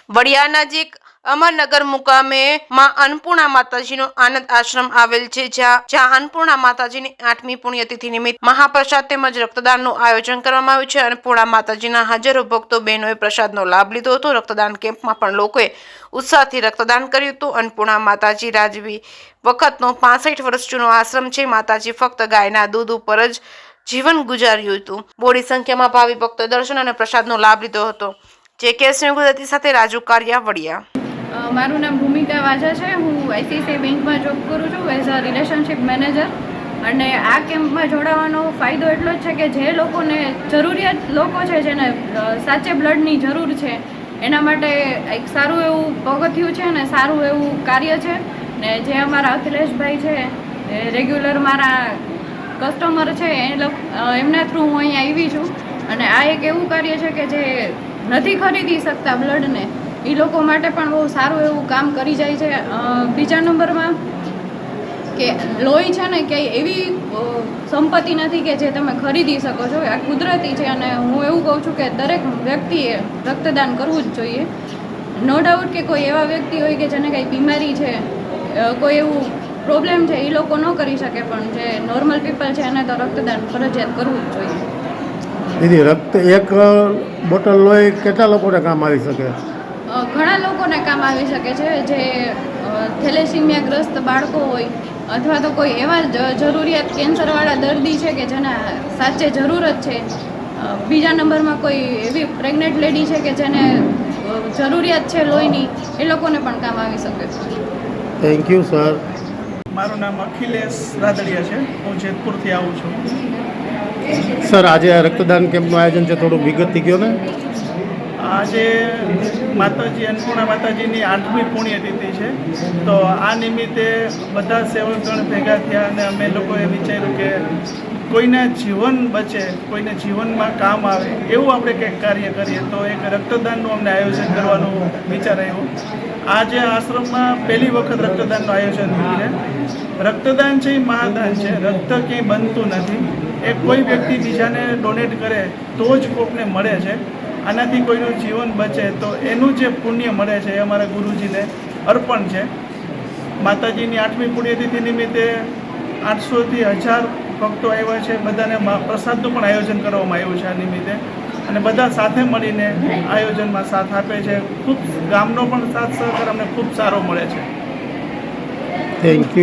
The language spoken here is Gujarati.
વડિયા નજીક અમરનગર મુકામે માં અન્નપૂર્ણા માતાજીનો આનંદ આશ્રમ આવેલ છે, જ્યાં અન્નપૂર્ણા માતાજીની 8મી પુણ્યતિથિ નિમિત્તે મહાપ્રસાદ તેમજ રક્તદાનનું આયોજન કરવામાં આવ્યું છે. અન્નપૂર્ણા માતાજીના હજારો ભક્તો બહેનોએ પ્રસાદનો લાભ લીધો હતો. રક્તદાન કેમ્પમાં પણ લોકોએ ઉત્સાહથી રક્તદાન કર્યું હતું. અન્નપૂર્ણા માતાજી રાજવી વખતનો 65 વર્ષ જૂનો આશ્રમ છે. માતાજી ફક્ત ગાયના દૂધ ઉપર જ જીવન ગુજાર્યું હતું. બોડી સંખ્યામાં ભાવિ ભક્તો દર્શન અને પ્રસાદનો લાભ લીધો હતો. જે ગુજરાતી સાથે રાજુ કારિયા, વડિયા. મારું નામ ભૂમિકા વાજા છે. હું આઈસીઆઈસીઆઈ બેંકમાં જોબ કરું છું એઝ અ રિલેશનશિપ મેનેજર. અને આ કેમ્પમાં જોડાવાનો ફાયદો એટલો જ છે કે જે લોકોને જરૂરિયાત લોકો છે, જેને સાચે બ્લડની જરૂર છે, એના માટે એક સારું એવું પગથિયું છે ને સારું એવું કાર્ય છે. ને જે અમારા અખિલેશભાઈ છે, રેગ્યુલર મારા કસ્ટમર છે, એમના થ્રુ હું અહીંયા આવી છું. અને આ એક એવું કાર્ય છે કે જે નથી ખરીદી શકતા બ્લડને, એ લોકો માટે પણ બહુ સારું એવું કામ કરી જાય છે. બીજા નંબરમાં કે લોહી છે ને કે એવી સંપત્તિ નથી કે જે તમે ખરીદી શકો છો, આ કુદરતી છે. અને હું એવું કહું છું કે દરેક વ્યક્તિએ રક્તદાન કરવું જ જોઈએ. નો ડાઉટ કે કોઈ એવા વ્યક્તિ હોય કે જેને કંઈ બીમારી છે, કોઈ એવું પ્રોબ્લેમ છે, એ લોકો ન કરી શકે, પણ જે નોર્મલ પીપલ છે એને તો રક્તદાન ફરજિયાત કરવું જ જોઈએ. દીદી, રક્ત એક બોટલ લોહી કેટલા લોકોને કામ આવી શકે? ઘણા લોકોને કામ આવી શકે છે. જે થેલેસીમિયાગ્રસ્ત બાળકો હોય અથવા તો કોઈ એવા જરૂરિયાત કેન્સરવાળા દર્દી છે કે જેને સાચે જરૂરત છે. બીજા નંબરમાં કોઈ એવી પ્રેગ્નેન્ટ લેડી છે કે જેને જરૂરિયાત છે લોહીની, એ લોકોને પણ કામ આવી શકે છે. Thank you sir. મારું નામ અખિલેશ રાદડિયા છે. હું જેતપુરથી આવું છું. સર, આજે આ રક્તદાન કેમ્પનું આયોજન છે, થોડું વિગતથી કહો ને. આજે માતાજી અન્નપૂર્ણા માતાજીની 8મી પુણ્યતિથિ છે. તો આ નિમિત્તે બધા સેવકગણ ભેગા થયા અને અમે લોકોએ વિચાર્યું કે કોઈના જીવન બચે, કોઈને જીવનમાં કામ આવે એવું આપણે કંઈક કાર્ય કરીએ. તો એક રક્તદાનનું અમને આયોજન કરવાનું વિચાર આવ્યો. આજે આશ્રમમાં પહેલી વખત રક્તદાનનું આયોજન થયું છે. રક્તદાન છે એ મહાદાન છે. રક્ત ક્યાંય બનતું નથી. એ કોઈ વ્યક્તિ બીજાને ડોનેટ કરે તો જ કોકને મળે છે. આનાથી કોઈનું જીવન બચે તો એનું જે પુણ્ય મળે છે એ અમારા ગુરુજીને અર્પણ છે. માતાજીની 8મી પુણ્યતિથિ નિમિત્તે 800થી 1000 ભક્તો આવ્યા છે. બધાને પ્રસાદનું પણ આયોજન કરવામાં આવ્યું છે આ નિમિત્તે. અને બધા સાથે મળીને આયોજનમાં સાથ આપે છે. ખૂબ ગામનો પણ સાથ સહકાર અમને ખૂબ સારો મળે છે. Thank you.